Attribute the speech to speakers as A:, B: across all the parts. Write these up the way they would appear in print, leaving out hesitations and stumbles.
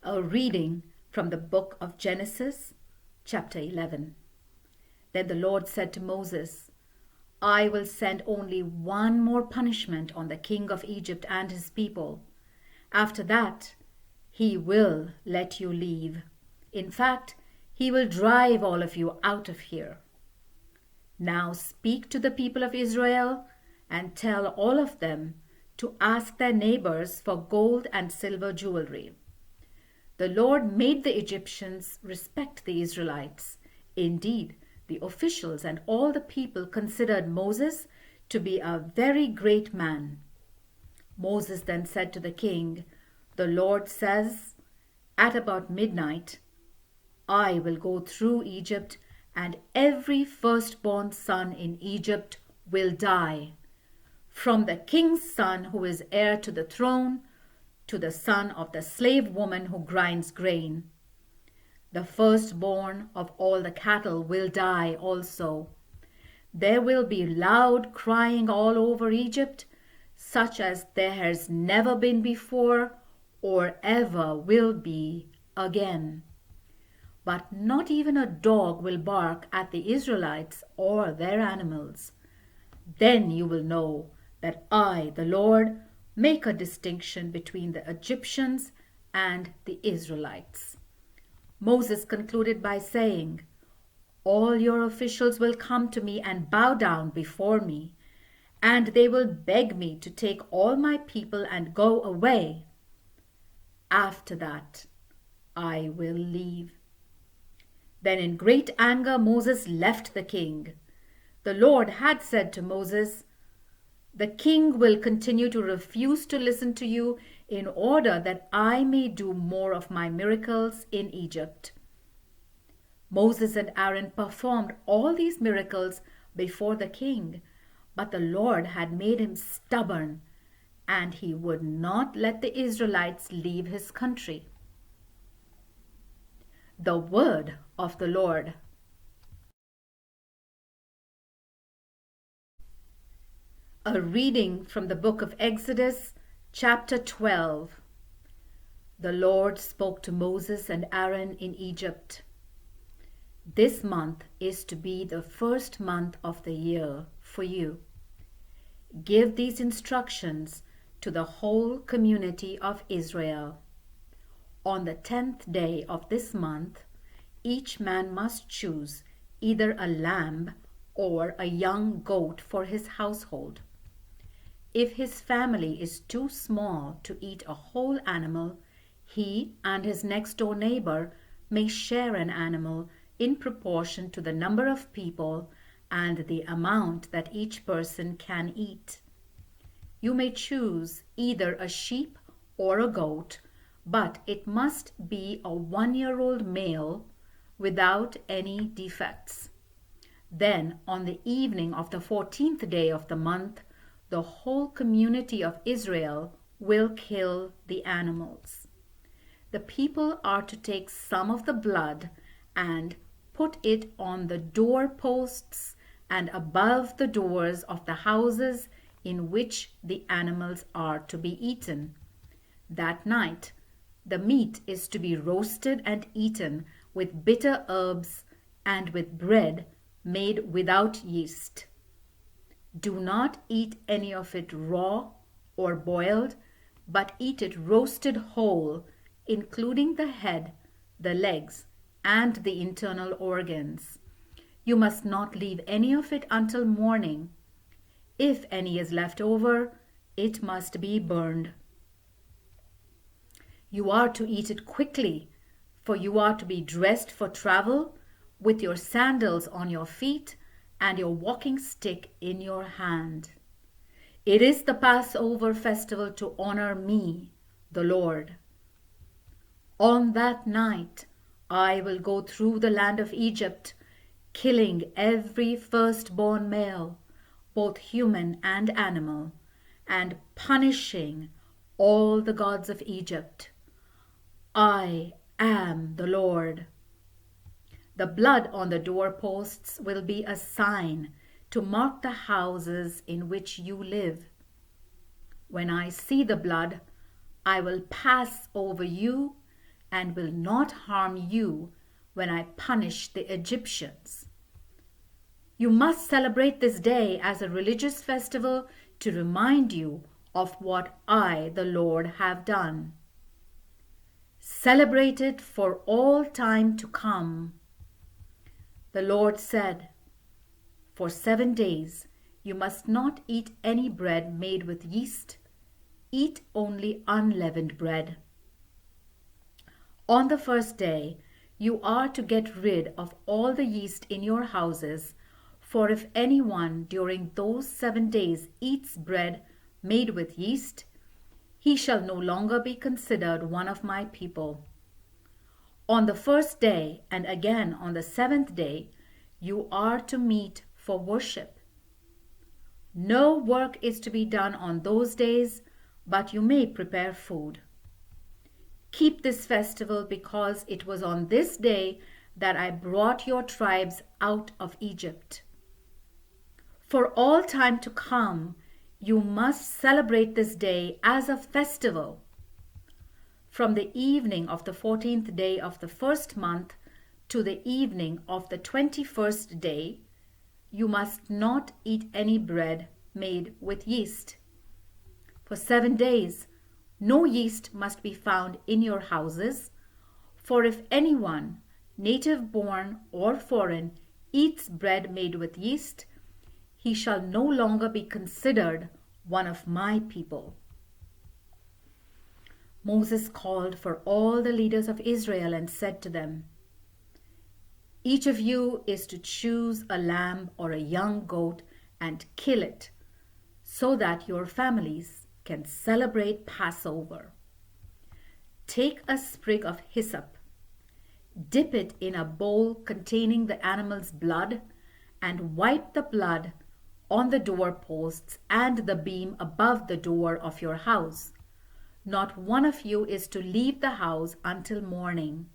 A: A reading from the book of Genesis, chapter 11. Then the Lord said to Moses, I will send only one more punishment on the king of Egypt and his people. After that, he will let you leave. In fact, he will drive all of you out of here. Now speak to the people of Israel and tell all of them to ask their neighbors for gold and silver jewelry. The Lord made the Egyptians respect the Israelites. Indeed, the officials and all the people considered Moses to be a very great man. Moses then said to the king, The Lord says, at about midnight, I will go through Egypt, and every firstborn son in Egypt will die, from the king's son who is heir to the throne, to the son of the slave woman who grinds grain. The firstborn of all the cattle will die also. There will be loud crying all over Egypt, such as there has never been before or ever will be again. But not even a dog will bark at the Israelites or their animals. Then you will know that I, the Lord, make a distinction between the Egyptians and the Israelites. Moses concluded by saying, All your officials will come to me and bow down before me, and they will beg me to take all my people and go away. After that, I will leave. Then in great anger Moses left the king. The Lord had said to Moses, The king will continue to refuse to listen to you in order that I may do more of my miracles in Egypt. Moses and Aaron performed all these miracles before the king, but the Lord had made him stubborn, and he would not let the Israelites leave his country. The word of the Lord. A reading from the book of Exodus, chapter 12. The Lord spoke to Moses and Aaron in Egypt. This month is to be the first month of the year for you. Give these instructions to the whole community of Israel. On the 10th day of this month, each man must choose either a lamb or a young goat for his household. If his family is too small to eat a whole animal, he and his next-door neighbor may share an animal in proportion to the number of people and the amount that each person can eat. You may choose either a sheep or a goat, but it must be a 1-year-old male without any defects. Then, on the evening of the 14th day of the month, the whole community of Israel will kill the animals. The people are to take some of the blood and put it on the doorposts and above the doors of the houses in which the animals are to be eaten. That night, the meat is to be roasted and eaten with bitter herbs and with bread made without yeast. Do not eat any of it raw or boiled, but eat it roasted whole, including the head, the legs, and the internal organs. You must not leave any of it until morning. If any is left over, it must be burned. You are to eat it quickly, for you are to be dressed for travel, with your sandals on your feet and your walking stick in your hand. It is the Passover festival to honor me, the Lord. On that night, I will go through the land of Egypt, killing every firstborn male, both human and animal, and punishing all the gods of Egypt. I am the Lord. The blood on the doorposts will be a sign to mark the houses in which you live. When I see the blood, I will pass over you and will not harm you when I punish the Egyptians. You must celebrate this day as a religious festival to remind you of what I, the Lord, have done. Celebrate it for all time to come. The Lord said, "For 7 days you must not eat any bread made with yeast. Eat only unleavened bread. On the first day you are to get rid of all the yeast in your houses, for if anyone during those 7 days eats bread made with yeast, he shall no longer be considered one of my people. On the first day and again on the 7th day, you are to meet for worship. No work is to be done on those days, but you may prepare food. Keep this festival because it was on this day that I brought your tribes out of Egypt. For all time to come, you must celebrate this day as a festival. From the evening of the 14th day of the first month to the evening of the 21st day, you must not eat any bread made with yeast. For 7 days, no yeast must be found in your houses, for if anyone, native born or foreign, eats bread made with yeast, he shall no longer be considered one of my people." Moses called for all the leaders of Israel and said to them, "Each of you is to choose a lamb or a young goat and kill it, so that your families can celebrate Passover. Take a sprig of hyssop, dip it in a bowl containing the animal's blood, and wipe the blood on the doorposts and the beam above the door of your house. Not one of you is to leave the house until morning.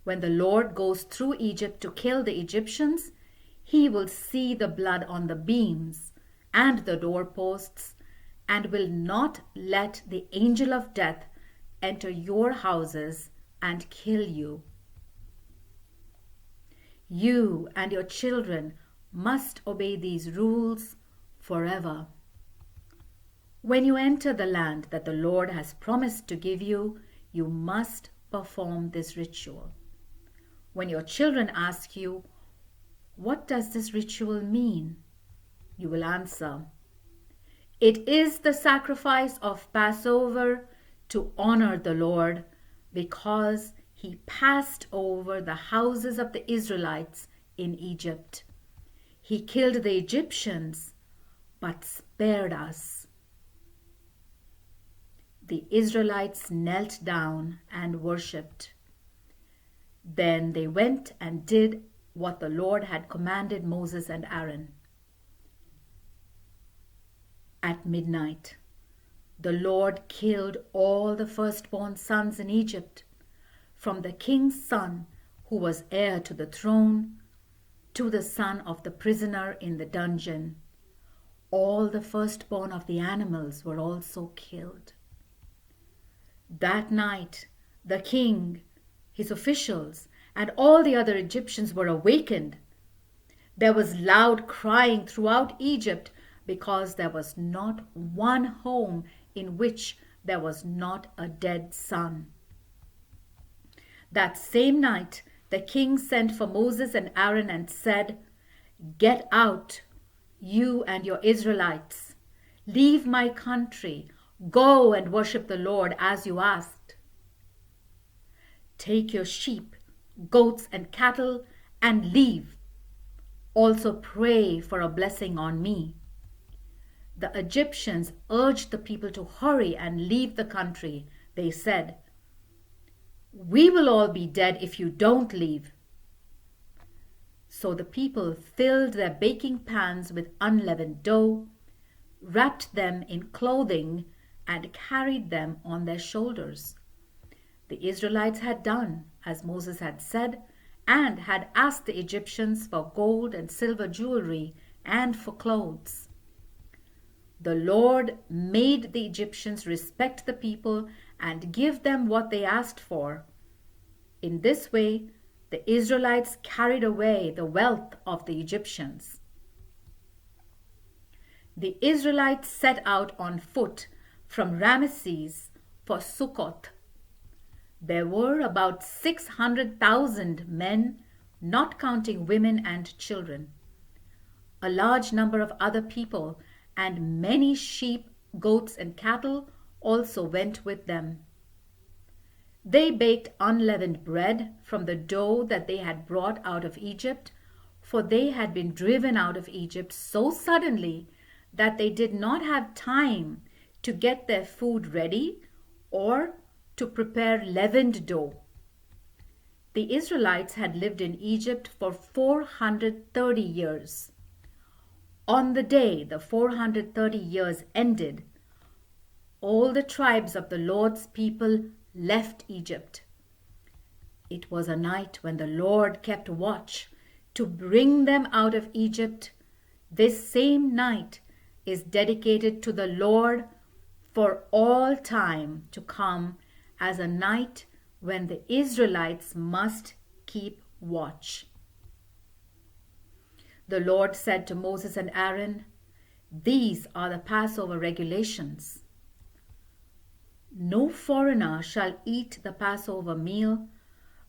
A: When the Lord goes through Egypt to kill the Egyptians, he will see the blood on the beams and the doorposts, and will not let the angel of death enter your houses and kill you. You and your children must obey these rules forever. When you enter the land that the Lord has promised to give you, you must perform this ritual. When your children ask you, 'What does this ritual mean?' you will answer, 'It is the sacrifice of Passover to honor the Lord, because he passed over the houses of the Israelites in Egypt. He killed the Egyptians, but spared us.'" The Israelites knelt down and worshipped. Then they went and did what the Lord had commanded Moses and Aaron. At midnight, the Lord killed all the firstborn sons in Egypt, from the king's son who was heir to the throne to the son of the prisoner in the dungeon. All the firstborn of the animals were also killed. That night, the king, his officials, and all the other Egyptians were awakened. There was loud crying throughout Egypt, because there was not one home in which there was not a dead son. That same night, the king sent for Moses and Aaron and said, "Get out, you and your Israelites. Leave my country. Go and worship the Lord as you asked. Take your sheep, goats, and cattle and leave. Also pray for a blessing on me." The Egyptians urged the people to hurry and leave the country. They said, "We will all be dead if you don't leave." So the people filled their baking pans with unleavened dough, wrapped them in clothing, and carried them on their shoulders. The Israelites had done as Moses had said, and had asked the Egyptians for gold and silver jewelry and for clothes. The Lord made the Egyptians respect the people and give them what they asked for. In this way, the Israelites carried away the wealth of the Egyptians. The Israelites set out on foot from Ramesses for Succoth. There were about 600,000 men, not counting women and children. A large number of other people and many sheep, goats, and cattle also went with them. They baked unleavened bread from the dough that they had brought out of Egypt, for they had been driven out of Egypt so suddenly that they did not have time to get their food ready or to prepare leavened dough. The Israelites had lived in Egypt for 430 years. On the day the 430 years ended, all the tribes of the Lord's people left Egypt. It was a night when the Lord kept watch to bring them out of Egypt. This same night is dedicated to the Lord for all time to come as a night when the Israelites must keep watch. The Lord said to Moses and Aaron, "These are the Passover regulations. No foreigner shall eat the Passover meal,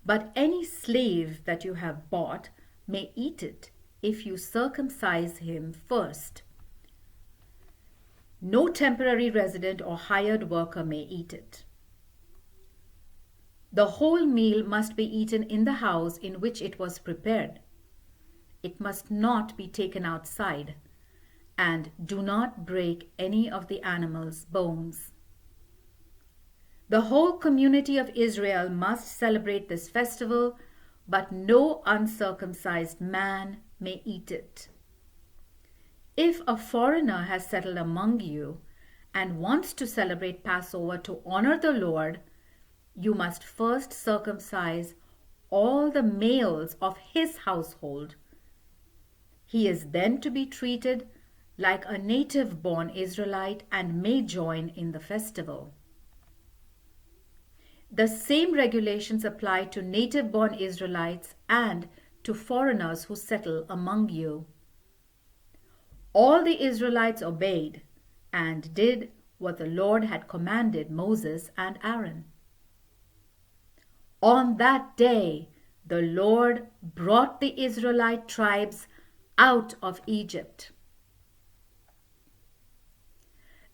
A: but any slave that you have bought may eat it if you circumcise him first. No temporary resident or hired worker may eat it. The whole meal must be eaten in the house in which it was prepared. It must not be taken outside, and do not break any of the animal's bones." The whole community of Israel must celebrate this festival, but no uncircumcised man may eat it. If a foreigner has settled among you and wants to celebrate Passover to honor the Lord, you must first circumcise all the males of his household. He is then to be treated like a native-born Israelite and may join in the festival. The same regulations apply to native-born Israelites and to foreigners who settle among you. All the Israelites obeyed and did what the Lord had commanded Moses and Aaron. On that day, the Lord brought the Israelite tribes out of Egypt.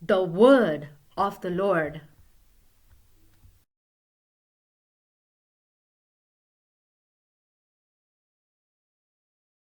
A: The word of the Lord.